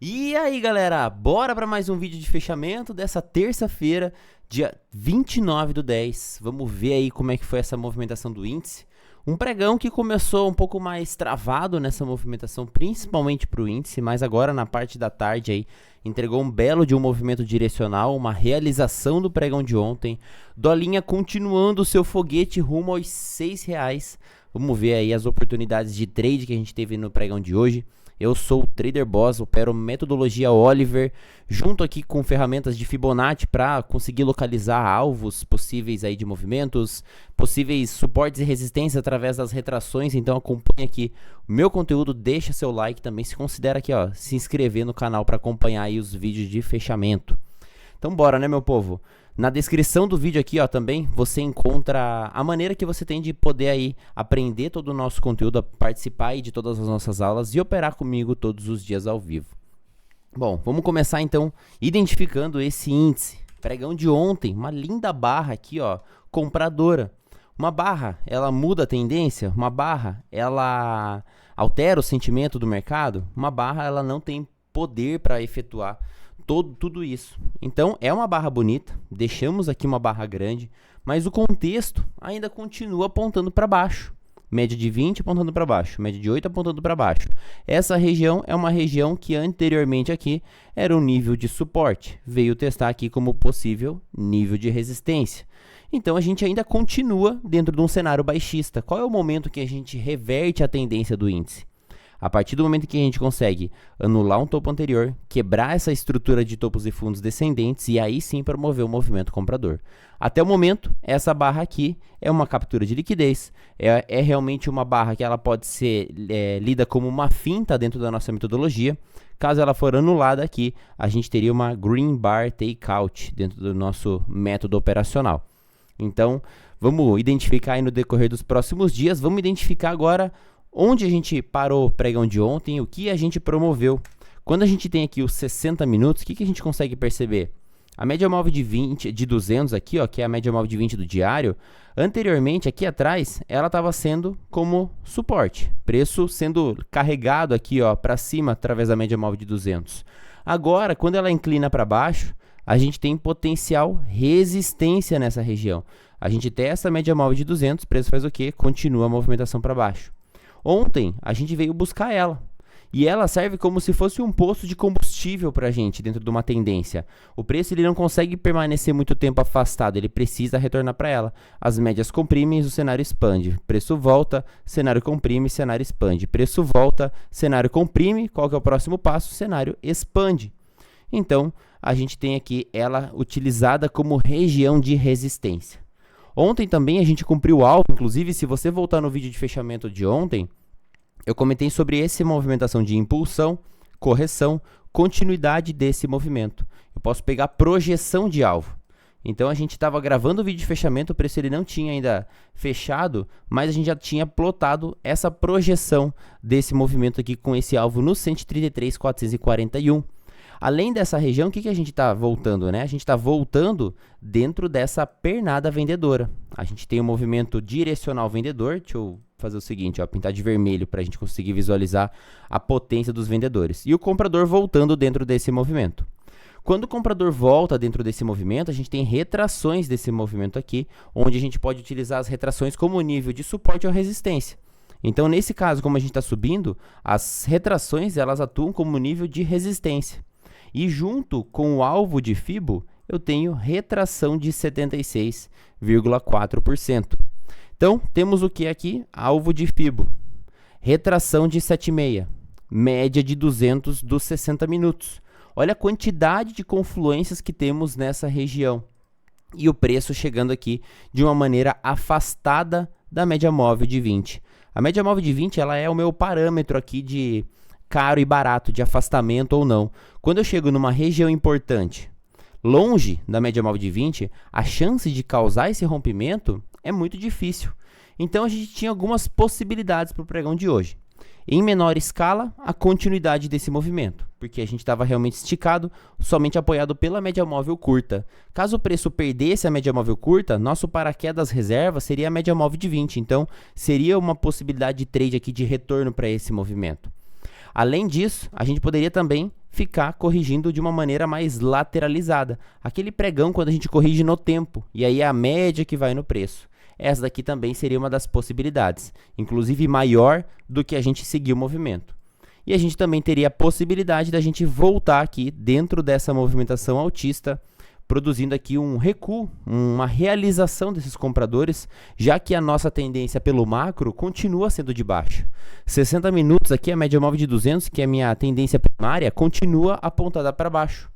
E aí galera, bora para mais um vídeo de fechamento dessa terça-feira, dia 29/10. Vamos ver aí como é que foi essa movimentação do índice. Um pregão que começou um pouco mais travado nessa movimentação, principalmente para o índice, mas agora na parte da tarde aí entregou um belo de um movimento direcional, uma realização do pregão de ontem. Dolinha continuando o seu foguete rumo aos R$6. Vamos ver aí as oportunidades de trade que a gente teve no pregão de hoje. Eu sou o Trader Boss, opero metodologia Oliver, junto aqui com ferramentas de Fibonacci para conseguir localizar alvos possíveis aí de movimentos, possíveis suportes e resistências através das retrações. Então acompanhe aqui o meu conteúdo, deixa seu like também, se considera aqui, ó, se inscrever no canal para acompanhar aí os vídeos de fechamento. Então bora, né, meu povo? Na descrição do vídeo aqui, ó, também você encontra a maneira que você tem de poder aí aprender todo o nosso conteúdo, participar aí de todas as nossas aulas e operar comigo todos os dias ao vivo. Bom, vamos começar então identificando esse índice. Pregão de ontem, uma linda barra aqui, ó, compradora. Uma barra, ela muda a tendência? Uma barra, ela altera o sentimento do mercado? Uma barra, ela não tem poder para efetuar tudo isso. Então é uma barra bonita, deixamos aqui uma barra grande, mas o contexto ainda continua apontando para baixo. Média de 20 apontando para baixo, média de 8 apontando para baixo. Essa região é uma região que anteriormente aqui era um nível de suporte, veio testar aqui como possível nível de resistência. Então a gente ainda continua dentro de um cenário baixista. Qual é o momento que a gente reverte a tendência do índice? A partir do momento que a gente consegue anular um topo anterior, quebrar essa estrutura de topos e fundos descendentes e aí sim promover o movimento comprador. Até o momento, essa barra aqui é uma captura de liquidez, é realmente uma barra que ela pode ser lida como uma finta dentro da nossa metodologia. Caso ela for anulada aqui, a gente teria uma green bar takeout dentro do nosso método operacional. Então, vamos identificar aí no decorrer dos próximos dias, vamos identificar agora onde a gente parou o pregão de ontem, o que a gente promoveu. Quando a gente tem aqui os 60 minutos, o que a gente consegue perceber? A média móvel de 200 aqui, ó, que é a média móvel de 20 do diário, anteriormente aqui atrás, ela estava sendo como suporte. Preço sendo carregado aqui, ó, para cima através da média móvel de 200. Agora, quando ela inclina para baixo, a gente tem potencial resistência nessa região. A gente testa a média móvel de 200, preço faz o quê? Continua a movimentação para baixo. Ontem, a gente veio buscar ela, e ela serve como se fosse um posto de combustível para a gente dentro de uma tendência. O preço ele não consegue permanecer muito tempo afastado, ele precisa retornar para ela. As médias comprimem, o cenário expande. Preço volta, cenário comprime, cenário expande. Preço volta, cenário comprime, qual que é o próximo passo? Cenário expande. Então, a gente tem aqui ela utilizada como região de resistência. Ontem também a gente cumpriu o alvo, inclusive se você voltar no vídeo de fechamento de ontem, eu comentei sobre essa movimentação de impulsão, correção, continuidade desse movimento. Eu posso pegar projeção de alvo. Então a gente estava gravando o vídeo de fechamento, o preço ele não tinha ainda fechado, mas a gente já tinha plotado essa projeção desse movimento aqui com esse alvo no 133.441. Além dessa região, o que a gente está voltando, né? A gente está voltando dentro dessa pernada vendedora. A gente tem um movimento direcional vendedor. Deixa eu fazer o seguinte, ó, pintar de vermelho para a gente conseguir visualizar a potência dos vendedores. E o comprador voltando dentro desse movimento. Quando o comprador volta dentro desse movimento, a gente tem retrações desse movimento aqui, onde a gente pode utilizar as retrações como nível de suporte ou resistência. Então, nesse caso, como a gente está subindo, as retrações elas atuam como nível de resistência. E junto com o alvo de Fibo, eu tenho retração de 76,4%. Então, temos o que aqui? Alvo de Fibo. Retração de 7,6%. Média de 200 dos 60 minutos. Olha a quantidade de confluências que temos nessa região. E o preço chegando aqui de uma maneira afastada da média móvel de 20. A média móvel de 20 ela é o meu parâmetro aqui de caro e barato, de afastamento ou não. Quando eu chego numa região importante, longe da média móvel de 20, a chance de causar esse rompimento é muito difícil. Então a gente tinha algumas possibilidades para o pregão de hoje. Em menor escala, a continuidade desse movimento, porque a gente estava realmente esticado, somente apoiado pela média móvel curta. Caso o preço perdesse a média móvel curta, nosso paraquedas reserva seria a média móvel de 20, então seria uma possibilidade de trade aqui de retorno para esse movimento. Além disso, a gente poderia também ficar corrigindo de uma maneira mais lateralizada. Aquele pregão quando a gente corrige no tempo, e aí é a média que vai no preço. Essa daqui também seria uma das possibilidades, inclusive maior do que a gente seguir o movimento. E a gente também teria a possibilidade da gente voltar aqui dentro dessa movimentação altista, produzindo aqui um recuo, uma realização desses compradores, já que a nossa tendência pelo macro continua sendo de baixa. 60 minutos aqui, a média móvel de 200, que é a minha tendência primária, continua apontada para baixo.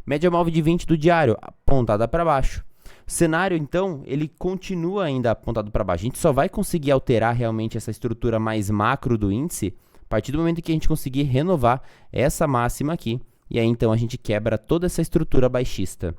Média móvel de 20 do diário, apontada para baixo. O cenário, então, ele continua ainda apontado para baixo. A gente só vai conseguir alterar realmente essa estrutura mais macro do índice a partir do momento que a gente conseguir renovar essa máxima aqui. E aí, então, a gente quebra toda essa estrutura baixista.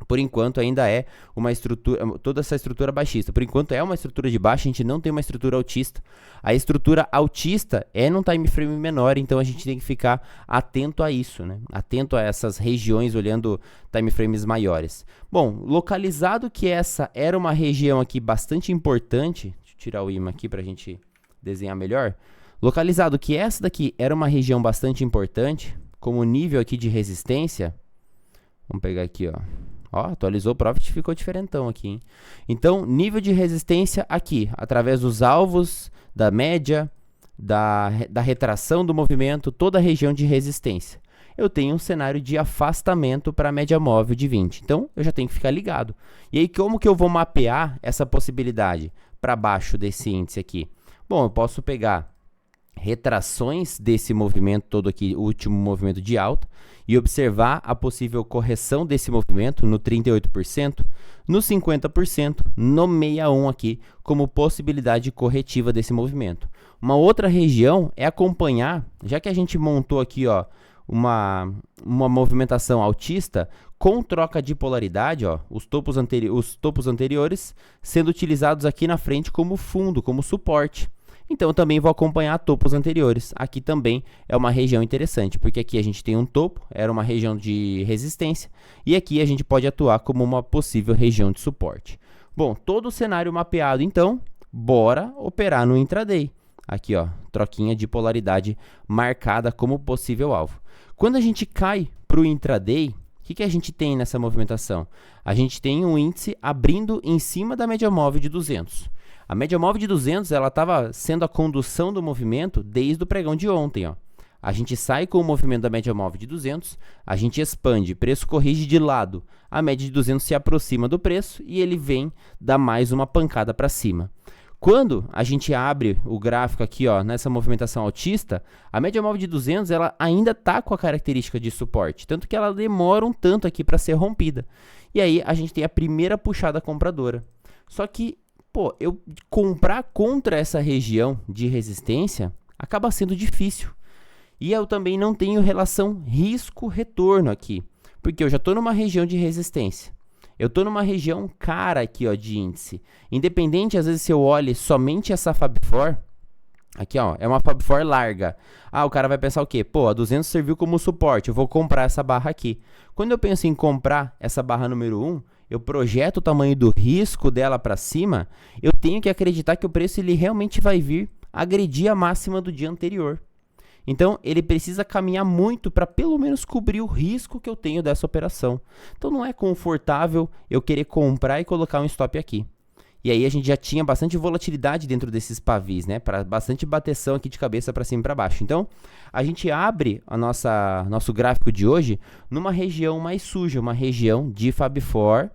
Por enquanto, ainda é uma estrutura, toda essa estrutura baixista. Por enquanto, é uma estrutura de baixa, a gente não tem uma estrutura altista. A estrutura altista é num time frame menor, então a gente tem que ficar atento a isso, né? Atento a essas regiões, olhando time frames maiores. Bom, localizado que essa era uma região aqui bastante importante, deixa eu tirar o imã aqui para a gente desenhar melhor. Localizado que essa daqui era uma região bastante importante, como nível aqui de resistência, vamos pegar aqui, ó. Ó, atualizou o profit, ficou diferentão aqui, hein? Então, nível de resistência aqui, através dos alvos, da média, da retração do movimento, toda a região de resistência. Eu tenho um cenário de afastamento para a média móvel de 20. Então, eu já tenho que ficar ligado. E aí, como que eu vou mapear essa possibilidade para baixo desse índice aqui? Bom, eu posso pegar retrações desse movimento todo aqui, o último movimento de alta, e observar a possível correção desse movimento no 38%, no 50%, no 61% aqui, como possibilidade corretiva desse movimento. Uma outra região é acompanhar, já que a gente montou aqui, ó, uma movimentação altista com troca de polaridade, ó, os topos anteriores sendo utilizados aqui na frente como fundo, como suporte. Então, eu também vou acompanhar topos anteriores. Aqui também é uma região interessante, porque aqui a gente tem um topo, era uma região de resistência, e aqui a gente pode atuar como uma possível região de suporte. Bom, todo o cenário mapeado, então, bora operar no intraday. Aqui, ó, troquinha de polaridade marcada como possível alvo. Quando a gente cai para o intraday, o que a gente tem nessa movimentação? A gente tem um índice abrindo em cima da média móvel de 200. A média móvel de 200, ela estava sendo a condução do movimento desde o pregão de ontem, ó. A gente sai com o movimento da média móvel de 200, a gente expande, preço corrige de lado, a média de 200 se aproxima do preço e ele vem dar mais uma pancada para cima. Quando a gente abre o gráfico aqui, ó, nessa movimentação altista, a média móvel de 200 ela ainda está com a característica de suporte, tanto que ela demora um tanto aqui para ser rompida. E aí a gente tem a primeira puxada compradora. Só que, pô, eu comprar contra essa região de resistência acaba sendo difícil. E eu também não tenho relação risco-retorno aqui, porque eu já estou numa região de resistência. Eu estou numa região cara aqui, ó, de índice. Independente, às vezes, se eu olhe somente essa Fab4, aqui, ó, é uma Fab4 larga. Ah, o cara vai pensar o quê? Pô, a 200 serviu como suporte, eu vou comprar essa barra aqui. Quando eu penso em comprar essa barra número 1, eu projeto o tamanho do risco dela para cima, eu tenho que acreditar que o preço ele realmente vai vir agredir a máxima do dia anterior. Então, ele precisa caminhar muito para pelo menos cobrir o risco que eu tenho dessa operação. Então, não é confortável eu querer comprar e colocar um stop aqui. E aí, a gente já tinha bastante volatilidade dentro desses pavis, né? Para bastante bateção aqui de cabeça para cima e para baixo. Então, a gente abre a nosso gráfico de hoje numa região mais suja, uma região de Fab4,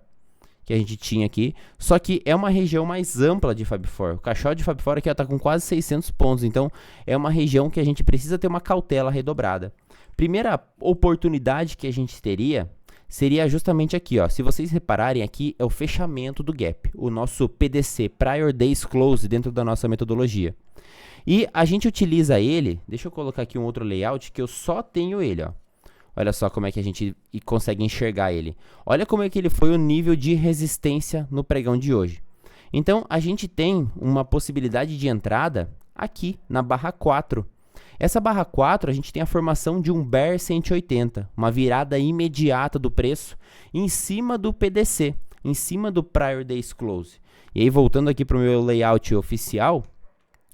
que a gente tinha aqui, só que é uma região mais ampla de Fab4. O caixote de Fab4 aqui está com quase 600 pontos, então é uma região que a gente precisa ter uma cautela redobrada. Primeira oportunidade que a gente teria seria justamente aqui, ó. Se vocês repararem aqui, é o fechamento do gap, o nosso PDC, Prior Days Close, dentro da nossa metodologia. E a gente utiliza ele, deixa eu colocar aqui um outro layout que eu só tenho ele, ó. Olha só como é que a gente consegue enxergar ele. Olha como é que ele foi o nível de resistência no pregão de hoje. Então, a gente tem uma possibilidade de entrada aqui na barra 4. Essa barra 4, a gente tem a formação de um Bear 180, uma virada imediata do preço em cima do PDC, em cima do Prior Days Close. E aí, voltando aqui para o meu layout oficial,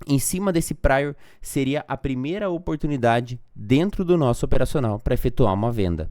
em cima desse prior seria a primeira oportunidade dentro do nosso operacional para efetuar uma venda.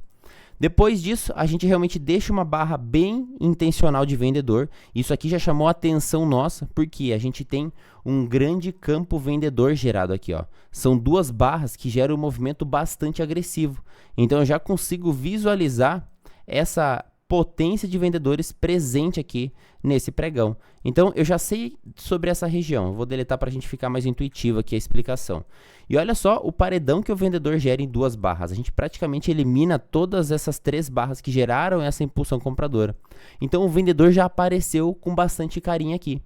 Depois disso, a gente realmente deixa uma barra bem intencional de vendedor. Isso aqui já chamou a atenção nossa, porque a gente tem um grande campo vendedor gerado aqui, ó. São duas barras que geram um movimento bastante agressivo. Então eu já consigo visualizar essa potência de vendedores presente aqui nesse pregão. Então eu já sei sobre essa região. Eu vou deletar para a gente ficar mais intuitivo aqui a explicação. E olha só o paredão que o vendedor gera em duas barras. A gente praticamente elimina todas essas três barras que geraram essa impulsão compradora. Então o vendedor já apareceu com bastante carinho aqui.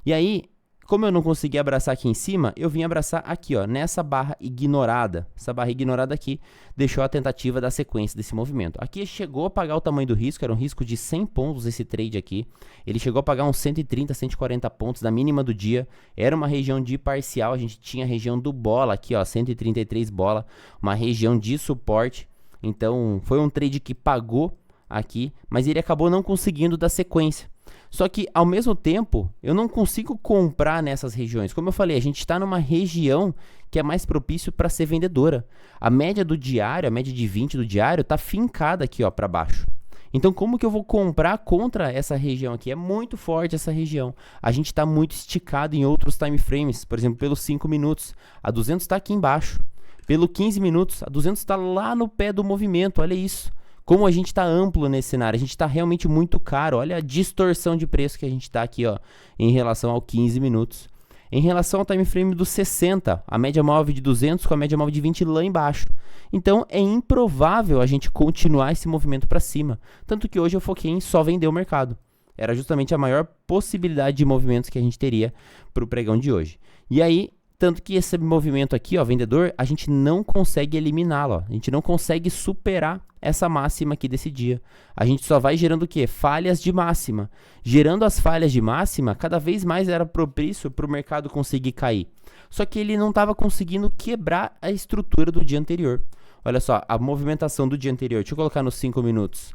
E aí, como eu não consegui abraçar aqui em cima, eu vim abraçar aqui, ó, nessa barra ignorada. Essa barra ignorada aqui deixou a tentativa da sequência desse movimento. Aqui chegou a pagar o tamanho do risco, era um risco de 100 pontos esse trade aqui. Ele chegou a pagar uns 130, 140 pontos da mínima do dia. Era uma região de parcial, a gente tinha a região do bola aqui, ó, 133 bola, uma região de suporte. Então, foi um trade que pagou aqui, mas ele acabou não conseguindo dar sequência. Só que, ao mesmo tempo, eu não consigo comprar nessas regiões. Como eu falei, a gente está numa região que é mais propício para ser vendedora. A média do diário, a média de 20 do diário, está fincada aqui para baixo. Então, como que eu vou comprar contra essa região aqui? É muito forte essa região. A gente está muito esticado em outros time frames. Por exemplo, pelos 5 minutos, a 200 está aqui embaixo. Pelo 15 minutos, a 200 está lá no pé do movimento. Olha isso. Como a gente está amplo nesse cenário, a gente está realmente muito caro. Olha a distorção de preço que a gente está aqui, ó, em relação ao 15 minutos. Em relação ao time frame dos 60, a média móvel de 200 com a média móvel de 20 lá embaixo. Então é improvável a gente continuar esse movimento para cima. Tanto que hoje eu foquei em só vender o mercado. Era justamente a maior possibilidade de movimentos que a gente teria para o pregão de hoje. E aí, tanto que esse movimento aqui, ó, vendedor, a gente não consegue eliminá-lo, ó. A gente não consegue superar essa máxima aqui desse dia. A gente só vai gerando o quê? Falhas de máxima. Gerando as falhas de máxima, cada vez mais era propício para o mercado conseguir cair. Só que ele não estava conseguindo quebrar a estrutura do dia anterior. Olha só, a movimentação do dia anterior. Deixa eu colocar nos 5 minutos.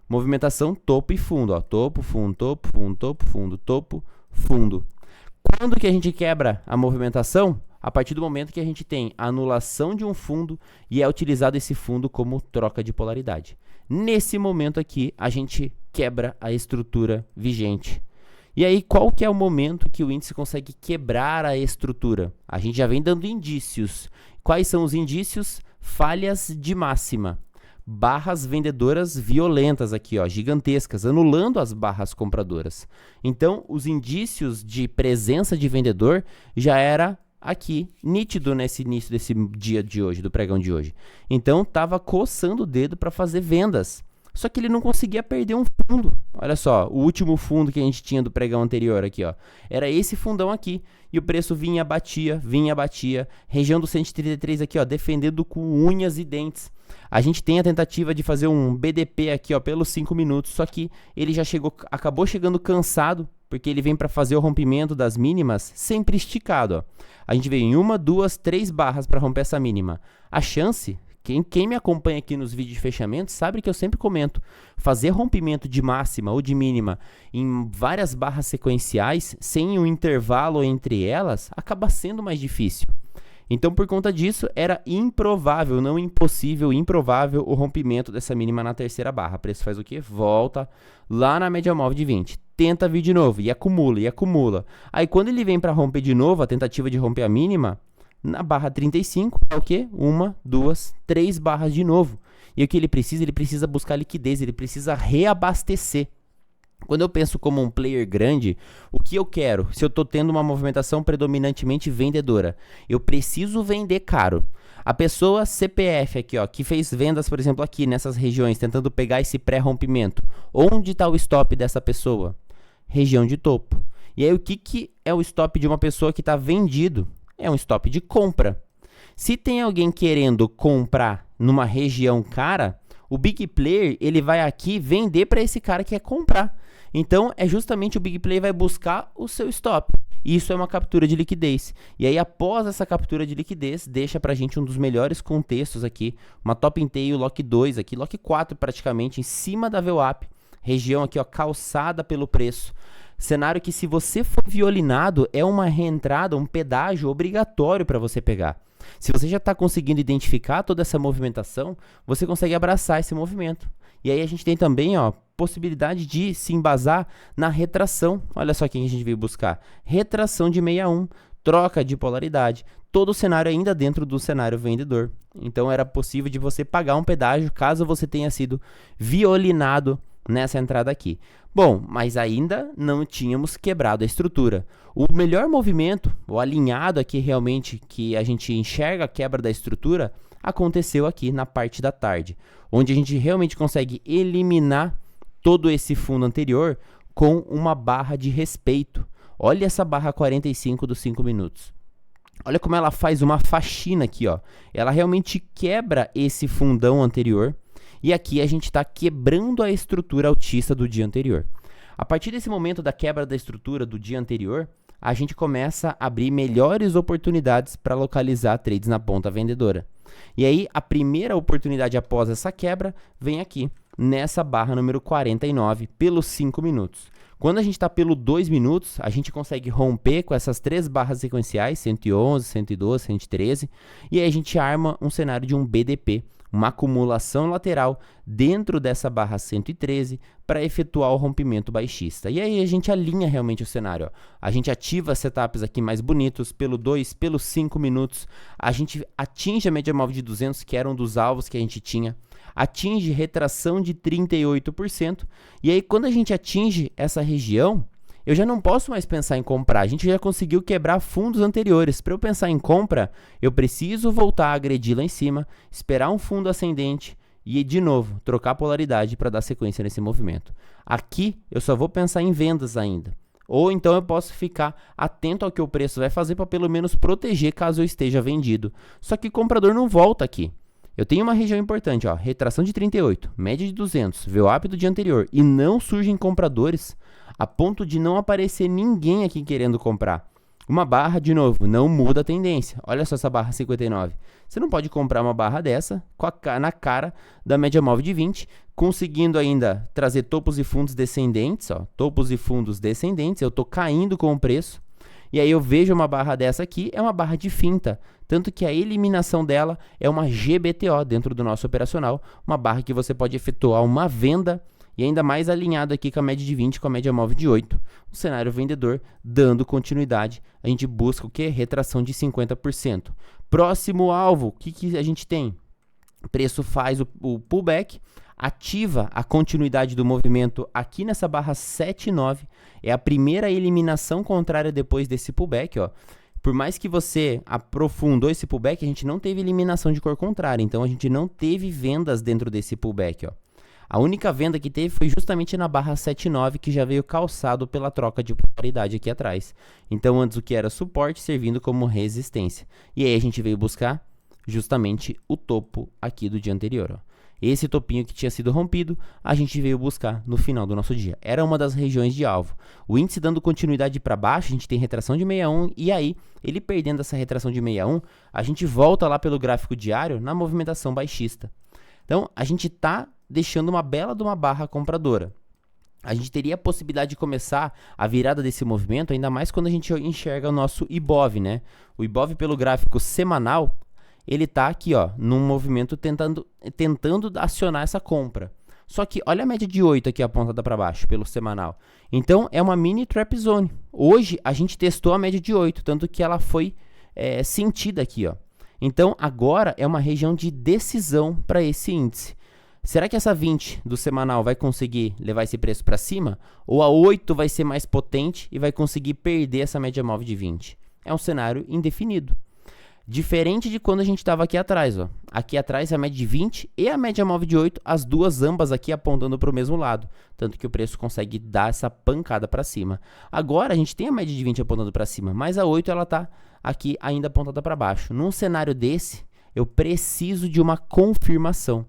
Movimentação topo e fundo, ó. Topo, fundo, topo, fundo, topo, fundo, topo, fundo. Quando que a gente quebra a movimentação? A partir do momento que a gente tem a anulação de um fundo e é utilizado esse fundo como troca de polaridade. Nesse momento aqui, a gente quebra a estrutura vigente. E aí, qual que é o momento que o índice consegue quebrar a estrutura? A gente já vem dando indícios. Quais são os indícios? Falhas de máxima. Barras vendedoras violentas aqui, ó, gigantescas, anulando as barras compradoras. Então, os indícios de presença de vendedor já era aqui, nítido nesse início desse dia de hoje, do pregão de hoje. Então, estava coçando o dedo para fazer vendas. Só que ele não conseguia perder um fundo. Olha só, o último fundo que a gente tinha do pregão anterior aqui, ó, era esse fundão aqui. E o preço vinha, batia. Região do 133 aqui, ó, defendendo com unhas e dentes. A gente tem a tentativa de fazer um BDP aqui, ó, pelos 5 minutos. Só que ele já acabou chegando cansado, porque ele vem para fazer o rompimento das mínimas sempre esticado, ó. A gente veio em 1, 2, 3 barras para romper essa mínima. A chance... Quem me acompanha aqui nos vídeos de fechamento sabe que eu sempre comento, fazer rompimento de máxima ou de mínima em várias barras sequenciais, sem um intervalo entre elas, acaba sendo mais difícil. Então, por conta disso, era improvável, não impossível, improvável o rompimento dessa mínima na terceira barra. O preço faz o quê? Volta lá na média móvel de 20. Tenta vir de novo e acumula, e acumula. Aí, quando ele vem para romper de novo, a tentativa de romper a mínima, na barra 35, é o quê? 1, 2, 3 barras de novo. E o que ele precisa buscar liquidez, ele precisa reabastecer. Quando eu penso como um player grande, o que eu quero? Se eu estou tendo uma movimentação predominantemente vendedora, eu preciso vender caro. A pessoa CPF aqui, ó, que fez vendas, por exemplo, aqui nessas regiões, tentando pegar esse pré-rompimento. Onde está o stop dessa pessoa? Região de topo. E aí, o que é o stop de uma pessoa que está vendido? É um stop de compra. Se tem alguém querendo comprar numa região cara, o big player ele vai aqui vender para esse cara que quer comprar. Então, é justamente o big player vai buscar o seu stop. Isso é uma captura de liquidez. E aí, após essa captura de liquidez, deixa pra gente um dos melhores contextos aqui, uma top in tail, lock 2 aqui, lock 4 praticamente, em cima da VWAP, região aqui, ó, calçada pelo preço. Cenário que, se você for violinado, é uma reentrada, um pedágio obrigatório para você pegar. Se você já está conseguindo identificar toda essa movimentação, você consegue abraçar esse movimento. E aí a gente tem também, ó, possibilidade de se embasar na retração. Olha só quem a gente veio buscar. Retração de 61, troca de polaridade. Todo o cenário ainda dentro do cenário vendedor. Então era possível de você pagar um pedágio caso você tenha sido violinado nessa entrada aqui. Bom, mas ainda não tínhamos quebrado a estrutura. O melhor movimento, o alinhado aqui realmente, que a gente enxerga a quebra da estrutura, aconteceu aqui na parte da tarde, onde a gente realmente consegue eliminar todo esse fundo anterior com uma barra de respeito. Olha essa barra 45 dos 5 minutos. Olha como ela faz uma faxina aqui, ó. Ela realmente quebra esse fundão anterior. E aqui a gente está quebrando a estrutura altista do dia anterior. A partir desse momento da quebra da estrutura do dia anterior, a gente começa a abrir melhores oportunidades para localizar trades na ponta vendedora. E aí, a primeira oportunidade após essa quebra vem aqui, nessa barra número 49, pelos 5 minutos. Quando a gente está pelo 2 minutos, a gente consegue romper com essas 3 barras sequenciais, 111, 112, 113, e aí a gente arma um cenário de um BDP, uma acumulação lateral dentro dessa barra 113 para efetuar o rompimento baixista. E aí a gente alinha realmente o cenário. Ó. A gente ativa setups aqui mais bonitos pelo 2, pelos 5 minutos. A gente atinge a média móvel de 200, que era um dos alvos que a gente tinha. Atinge retração de 38%. E aí quando a gente atinge essa região, eu já não posso mais pensar em comprar. A gente já conseguiu quebrar fundos anteriores. Para eu pensar em compra, eu preciso voltar a agredir lá em cima, esperar um fundo ascendente e, de novo, trocar a polaridade para dar sequência nesse movimento. Aqui, eu só vou pensar em vendas ainda. Ou então eu posso ficar atento ao que o preço vai fazer para pelo menos proteger caso eu esteja vendido. Só que o comprador não volta aqui. Eu tenho uma região importante, ó, retração de 38, média de 200, VWAP do dia anterior, e não surgem compradores, a ponto de não aparecer ninguém aqui querendo comprar. Uma barra, de novo, não muda a tendência. Olha só essa barra 59. Você não pode comprar uma barra dessa na cara da média móvel de 20, conseguindo ainda trazer topos e fundos descendentes. Ó, topos e fundos descendentes, eu estou caindo com o preço. E aí eu vejo uma barra dessa aqui, é uma barra de finta. Tanto que a eliminação dela é uma GBTO dentro do nosso operacional. Uma barra que você pode efetuar uma venda e ainda mais alinhado aqui com a média de 20, com a média móvel de 8. Um cenário vendedor dando continuidade. A gente busca o quê? Retração de 50%. Próximo alvo, o que a gente tem? O preço faz o pullback, ativa a continuidade do movimento aqui nessa barra 7,9. É a primeira eliminação contrária depois desse pullback, ó. Por mais que você aprofundou esse pullback, a gente não teve eliminação de cor contrária. Então, a gente não teve vendas dentro desse pullback, ó. A única venda que teve foi justamente na barra 7,9, que já veio calçado pela troca de polaridade aqui atrás. Então, antes o que era suporte, servindo como resistência. E aí a gente veio buscar justamente o topo aqui do dia anterior, ó. Esse topinho que tinha sido rompido, a gente veio buscar no final do nosso dia. Era uma das regiões de alvo. O índice dando continuidade para baixo, a gente tem retração de 61, e aí, ele perdendo essa retração de 61, a gente volta lá pelo gráfico diário na movimentação baixista. Então, a gente está deixando uma bela de uma barra compradora. A gente teria a possibilidade de começar a virada desse movimento, ainda mais quando a gente enxerga o nosso IBOV, né? O IBOV pelo gráfico semanal, ele tá aqui, ó, num movimento tentando acionar essa compra. Só que olha a média de 8 aqui apontada para baixo pelo semanal. Então é uma mini trap zone. Hoje a gente testou a média de 8, tanto que ela foi sentida aqui, ó. Então agora é uma região de decisão para esse índice. Será que essa 20 do semanal vai conseguir levar esse preço para cima? Ou a 8 vai ser mais potente e vai conseguir perder essa média móvel de 20? É um cenário indefinido. Diferente de quando a gente estava aqui atrás, ó. Aqui atrás a média de 20 e a média móvel de 8, as duas ambas aqui apontando para o mesmo lado. Tanto que o preço consegue dar essa pancada para cima. Agora a gente tem a média de 20 apontando para cima, mas a 8 ela está aqui ainda apontada para baixo. Num cenário desse, eu preciso de uma confirmação.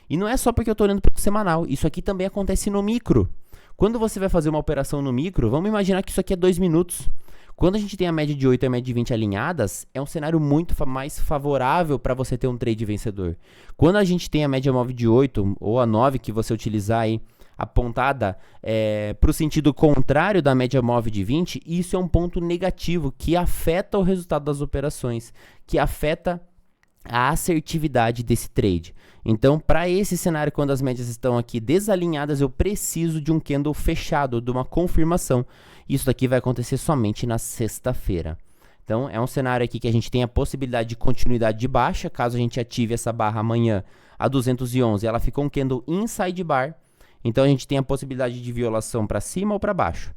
E não é só porque eu estou olhando para o semanal, isso aqui também acontece no micro. Quando você vai fazer uma operação no micro, vamos imaginar que isso aqui é 2 minutos. Quando a gente tem a média de 8 e a média de 20 alinhadas, é um cenário muito mais favorável para você ter um trade vencedor. Quando a gente tem a média móvel de 8 ou a 9 que você utilizar aí, apontada para o sentido contrário da média móvel de 20, isso é um ponto negativo que afeta o resultado das operações, que afeta a assertividade desse trade. Então, para esse cenário, quando as médias estão aqui desalinhadas, eu preciso de um candle fechado, de uma confirmação. Isso daqui vai acontecer somente na sexta-feira. Então, é um cenário aqui que a gente tem a possibilidade de continuidade de baixa, caso a gente ative essa barra amanhã a 211, ela ficou um candle inside bar, então a gente tem a possibilidade de violação para cima ou para baixo.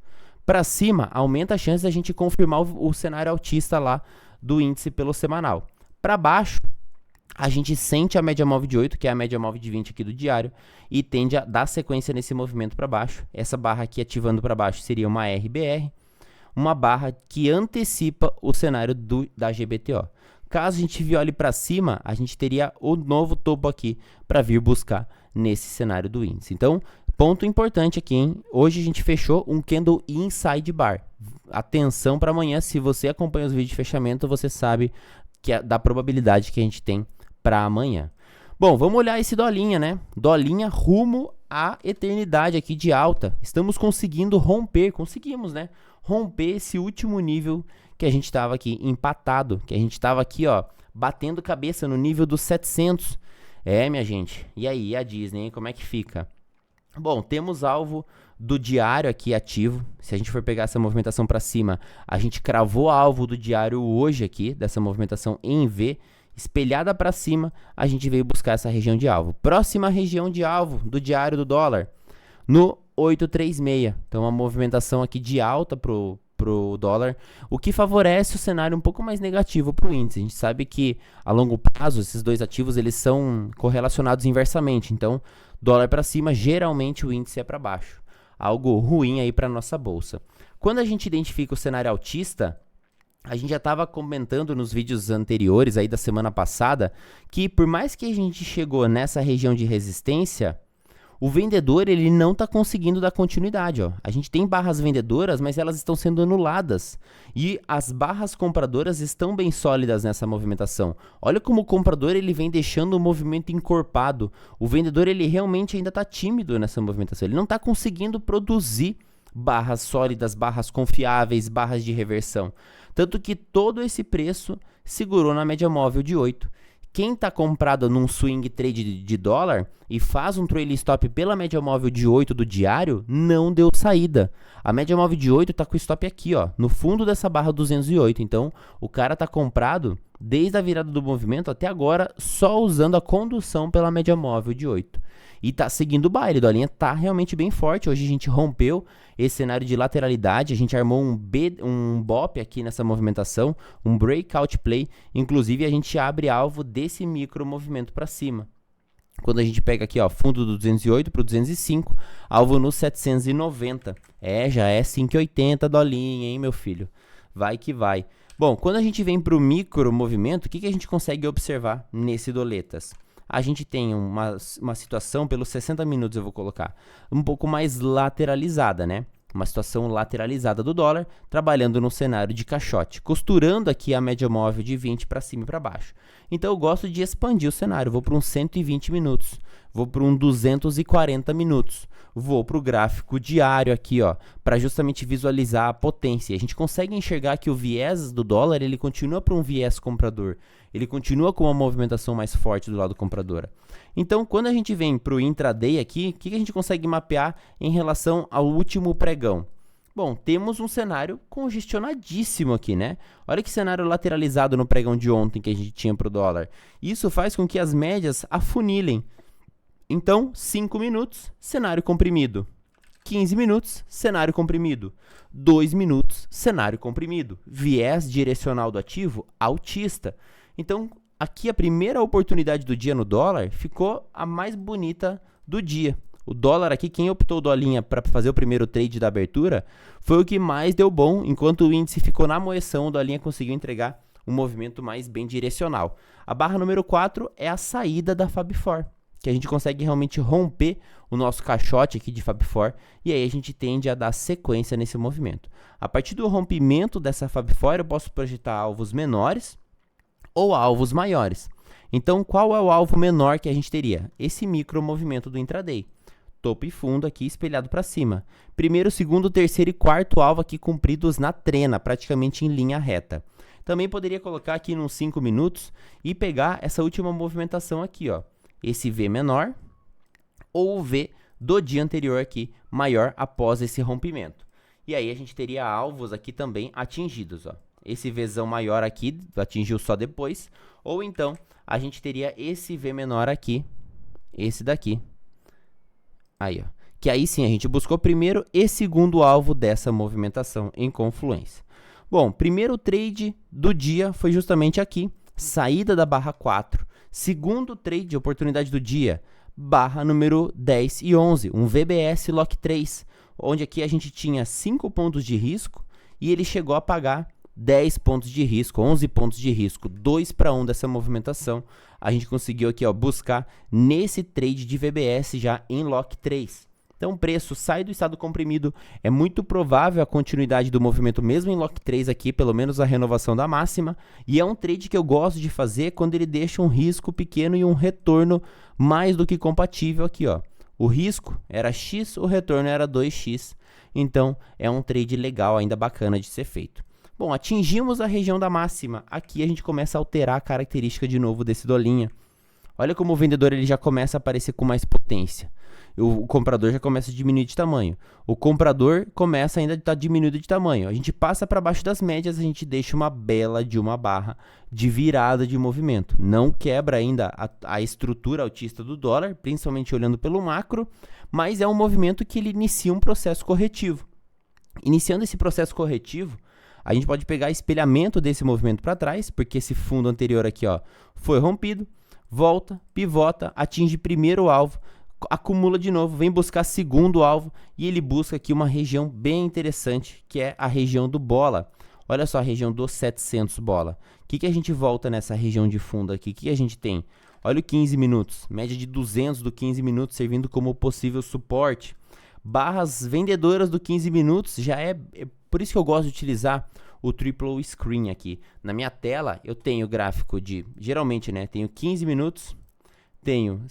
Para cima, aumenta a chance da gente confirmar o cenário altista lá do índice pelo semanal. Para baixo, a gente sente a média móvel de 8, que é a média móvel de 20 aqui do diário, e tende a dar sequência nesse movimento para baixo. Essa barra aqui ativando para baixo seria uma RBR, uma barra que antecipa o cenário da GBTO. Caso a gente viole para cima, a gente teria o novo topo aqui para vir buscar nesse cenário do índice. Então, ponto importante aqui, hein? Hoje a gente fechou um candle inside bar. Atenção para amanhã, se você acompanha os vídeos de fechamento, você sabe que da probabilidade que a gente tem para amanhã. Bom, vamos olhar esse dolinha, né? Dolinha rumo à eternidade aqui de alta. Estamos conseguindo romper, conseguimos, né? Romper esse último nível que a gente estava aqui empatado, que a gente estava aqui, ó, batendo cabeça no nível dos 700. Minha gente, e aí, a Disney, hein? Como é que fica? Bom, temos alvo do diário aqui ativo. Se a gente for pegar essa movimentação para cima, a gente cravou alvo do diário hoje aqui, dessa movimentação em V, espelhada para cima, a gente veio buscar essa região de alvo. Próxima região de alvo do diário do dólar, no 836. Então, uma movimentação aqui de alta pro dólar, o que favorece o cenário um pouco mais negativo para o índice. A gente sabe que a longo prazo esses dois ativos eles são correlacionados inversamente. Então, dólar para cima, geralmente o índice é para baixo. Algo ruim aí para nossa bolsa. Quando a gente identifica o cenário altista, a gente já estava comentando nos vídeos anteriores aí da semana passada que por mais que a gente chegou nessa região de resistência, o vendedor ele não está conseguindo dar continuidade. Ó. A gente tem barras vendedoras, mas elas estão sendo anuladas. E as barras compradoras estão bem sólidas nessa movimentação. Olha como o comprador ele vem deixando o movimento encorpado. O vendedor ele realmente ainda está tímido nessa movimentação. Ele não está conseguindo produzir barras sólidas, barras confiáveis, barras de reversão. Tanto que todo esse preço segurou na média móvel de 8. Quem está comprado num swing trade de dólar e faz um trailing stop pela média móvel de 8 do diário, não deu saída. A média móvel de 8 está com o stop aqui, ó, no fundo dessa barra 208. Então, o cara está comprado desde a virada do movimento até agora, só usando a condução pela média móvel de 8. E tá seguindo o baile, a linha tá realmente bem forte. Hoje a gente rompeu esse cenário de lateralidade, a gente armou um BOP aqui nessa movimentação, um breakout play. Inclusive a gente abre alvo desse micro movimento para cima. Quando a gente pega aqui, ó, fundo do 208 para o 205, alvo no 790. Já é 5,80 dolinha, hein, meu filho? Vai que vai. Bom, quando a gente vem para o micro movimento, o que a gente consegue observar nesse doletas? A gente tem uma situação, pelos 60 minutos eu vou colocar, um pouco mais lateralizada, né? Uma situação lateralizada do dólar, trabalhando no cenário de caixote, costurando aqui a média móvel de 20 para cima e para baixo. Então eu gosto de expandir o cenário, vou para uns 120 minutos, vou para uns 240 minutos, vou para o gráfico diário aqui, ó, para justamente visualizar a potência. A gente consegue enxergar que o viés do dólar, ele continua para um viés comprador, ele continua com uma movimentação mais forte do lado compradora. Então, quando a gente vem para o intraday aqui, o que a gente consegue mapear em relação ao último pregão? Bom, temos um cenário congestionadíssimo aqui, né? Olha que cenário lateralizado no pregão de ontem que a gente tinha para o dólar. Isso faz com que as médias afunilem. Então, 5 minutos, cenário comprimido. 15 minutos, cenário comprimido. 2 minutos, cenário comprimido. Viés direcional do ativo, altista. Então, aqui a primeira oportunidade do dia no dólar ficou a mais bonita do dia. O dólar aqui, quem optou dolinha para fazer o primeiro trade da abertura, foi o que mais deu bom, enquanto o índice ficou na moeção, o dolinha conseguiu entregar um movimento mais bem direcional. A barra número 4 é a saída da Fab4, que a gente consegue realmente romper o nosso caixote aqui de Fab4, e aí a gente tende a dar sequência nesse movimento. A partir do rompimento dessa Fab4, eu posso projetar alvos menores ou alvos maiores. Então, qual é o alvo menor que a gente teria? Esse micro movimento do intraday. topo e fundo aqui espelhado para cima. Primeiro, segundo, terceiro e quarto alvo aqui cumpridos na trena, praticamente em linha reta. Também poderia colocar aqui nos 5 minutos e pegar essa última movimentação aqui, ó. Esse V menor ou o V do dia anterior aqui, maior após esse rompimento. E aí a gente teria alvos aqui também atingidos, ó. Esse Vzão maior aqui atingiu só depois, ou então a gente teria esse V menor aqui, esse daqui. Aí, ó. Que aí sim a gente buscou primeiro e segundo alvo dessa movimentação em confluência. Bom, primeiro trade do dia foi justamente aqui, saída da barra 4. Segundo trade, oportunidade do dia, barra número 10 e 11, um VBS Lock 3, onde aqui a gente tinha 5 pontos de risco e ele chegou a pagar 10 pontos de risco, 11 pontos de risco, 2 para 1 dessa movimentação. A gente conseguiu aqui, ó, buscar nesse trade de VBS já em Lock 3. Então o preço sai do estado comprimido, é muito provável a continuidade do movimento mesmo em Lock 3 aqui, pelo menos a renovação da máxima, e é um trade que eu gosto de fazer quando ele deixa um risco pequeno e um retorno mais do que compatível aqui, ó. O risco era X, o retorno era 2X, então é um trade legal, ainda bacana de ser feito. Bom, atingimos a região da máxima, aqui a gente começa a alterar a característica de novo desse dolinha. Olha como o vendedor ele já começa a aparecer com mais potência. O comprador já começa a diminuir de tamanho. O comprador começa ainda a estar diminuído de tamanho. A gente passa para baixo das médias, a gente deixa uma bela de uma barra de virada de movimento. Não quebra ainda a estrutura altista do dólar, principalmente olhando pelo macro, mas é um movimento que ele inicia um processo corretivo. Iniciando esse processo corretivo, a gente pode pegar espelhamento desse movimento para trás, porque esse fundo anterior aqui, ó, foi rompido, volta, pivota, atinge primeiro alvo, acumula de novo, vem buscar segundo alvo e ele busca aqui uma região bem interessante, que é a região do bola. Olha só a região dos 700 bola. O que a gente volta nessa região de fundo aqui? O que a gente tem? Olha o 15 minutos, média de 200 do 15 minutos servindo como possível suporte. Barras vendedoras do 15 minutos já é por isso que eu gosto de utilizar o triple screen aqui. Na minha tela eu tenho gráfico de, geralmente, né, tenho 15 minutos, tenho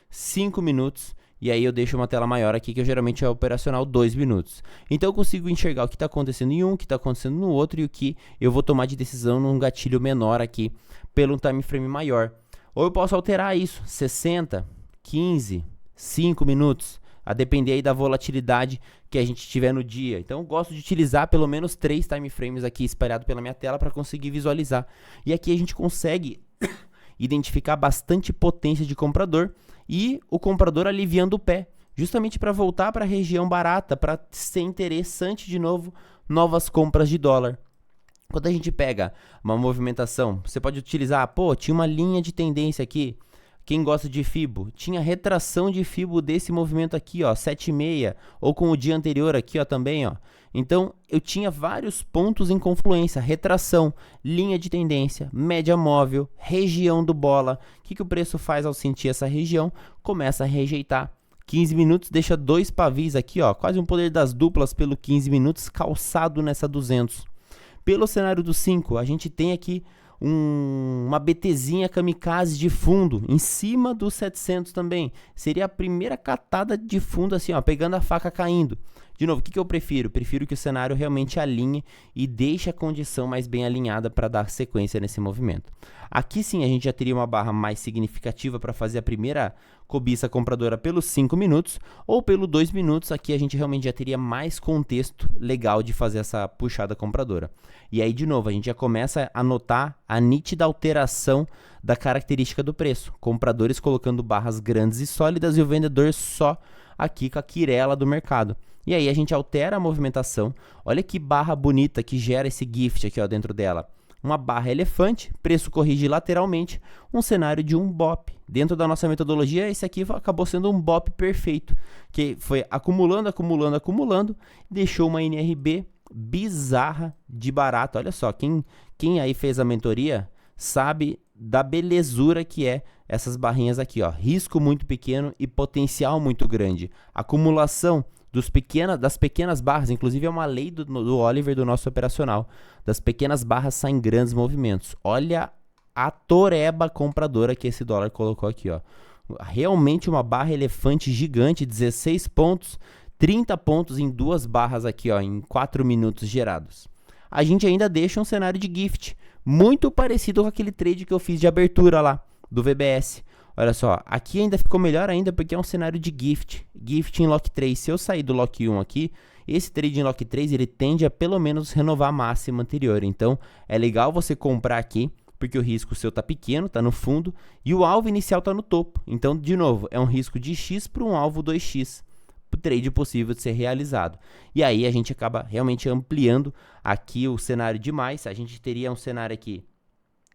5 minutos e aí eu deixo uma tela maior aqui que geralmente é operacional 2 minutos. Então eu consigo enxergar o que está acontecendo em um, o que está acontecendo no outro e o que eu vou tomar de decisão num gatilho menor aqui pelo time frame maior. Ou eu posso alterar isso, 60, 15, 5 minutos, a depender aí da volatilidade que a gente tiver no dia. Então eu gosto de utilizar pelo menos 3 time frames aqui espalhados pela minha tela para conseguir visualizar. E aqui a gente consegue identificar bastante potência de comprador e o comprador aliviando o pé, justamente para voltar para a região barata, para ser interessante de novo, novas compras de dólar. Quando a gente pega uma movimentação, você pode utilizar, pô, tinha uma linha de tendência aqui, quem gosta de FIBO, tinha retração de FIBO desse movimento aqui, ó, 7,6, ou com o dia anterior aqui, ó, também, ó. Então, eu tinha vários pontos em confluência, retração, linha de tendência, média móvel, região do bola. O que o preço faz ao sentir essa região? Começa a rejeitar. 15 minutos deixa 2 pavis aqui, ó, quase um poder das duplas pelo 15 minutos, calçado nessa 200. Pelo cenário do 5, a gente tem aqui uma BTzinha kamikaze de fundo, em cima dos 700 também. Seria a primeira catada de fundo assim, ó, pegando a faca caindo. De novo, o que eu prefiro? Prefiro que o cenário realmente alinhe e deixe a condição mais bem alinhada para dar sequência nesse movimento. Aqui sim a gente já teria uma barra mais significativa para fazer a primeira cobiça compradora pelos 5 minutos ou pelo 2 minutos. Aqui a gente realmente já teria mais contexto legal de fazer essa puxada compradora. E aí, de novo, a gente já começa a notar a nítida alteração da característica do preço. Compradores colocando barras grandes e sólidas e o vendedor só aqui com a quirela do mercado. E aí a gente altera a movimentação. Olha que barra bonita que gera esse gift aqui, ó, dentro dela. Uma barra elefante, preço corrige lateralmente, um cenário de um BOP. Dentro da nossa metodologia, esse aqui acabou sendo um BOP perfeito, que foi acumulando, deixou uma NRB bizarra de barato. Olha só, quem aí fez a mentoria sabe da belezura que é essas barrinhas aqui, ó. Risco muito pequeno e potencial muito grande. Acumulação das pequenas barras, inclusive é uma lei do Oliver, do nosso operacional. Das pequenas barras saem grandes movimentos. Olha a toreba compradora que esse dólar colocou aqui, ó. Realmente uma barra elefante gigante, 16 pontos, 30 pontos em duas barras aqui, ó, em 4 minutos gerados. A gente ainda deixa um cenário de gift, muito parecido com aquele trade que eu fiz de abertura lá, do VBS. Olha só, aqui ainda ficou melhor ainda porque é um cenário de gift em lock 3. Se eu sair do lock 1 aqui, esse trade em lock 3 ele tende a pelo menos renovar a máxima anterior. Então é legal você comprar aqui, porque o risco seu tá pequeno, tá no fundo, e o alvo inicial tá no topo. Então, de novo, é um risco de X para um alvo 2X, o trade possível de ser realizado. E aí a gente acaba realmente ampliando aqui o cenário demais. A gente teria um cenário aqui,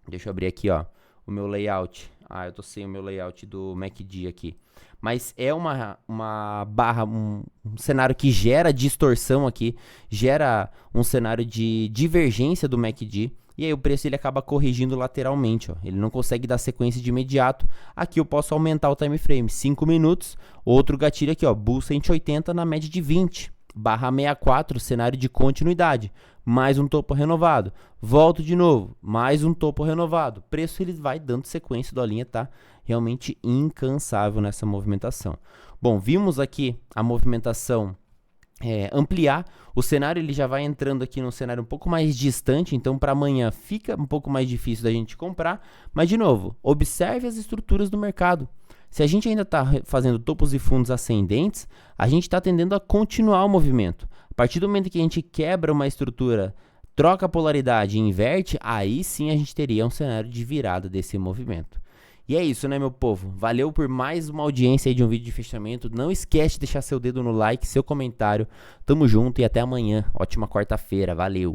deixa eu abrir aqui, ó, o meu layout. Eu tô sem o meu layout do MACD aqui. Mas é uma barra, um cenário que gera distorção aqui, gera um cenário de divergência do MACD. E aí o preço ele acaba corrigindo lateralmente, ó. Ele não consegue dar sequência de imediato. Aqui eu posso aumentar o time frame, 5 minutos. Outro gatilho aqui, ó, Bull 180 na média de 20. Barra 64, cenário de continuidade. Mais um topo renovado. Volto de novo, mais um topo renovado. Preço ele vai dando sequência, a linha tá realmente incansável nessa movimentação. Bom, vimos aqui a movimentação ampliar. O cenário ele já vai entrando aqui num cenário um pouco mais distante, então para amanhã fica um pouco mais difícil da gente comprar, mas de novo, observe as estruturas do mercado. Se a gente ainda está fazendo topos e fundos ascendentes, a gente está tendendo a continuar o movimento. A partir do momento que a gente quebra uma estrutura, troca a polaridade e inverte, aí sim a gente teria um cenário de virada desse movimento. E é isso, né, meu povo? Valeu por mais uma audiência aí de um vídeo de fechamento. Não esquece de deixar seu dedo no like, seu comentário. Tamo junto e até amanhã. Ótima quarta-feira. Valeu!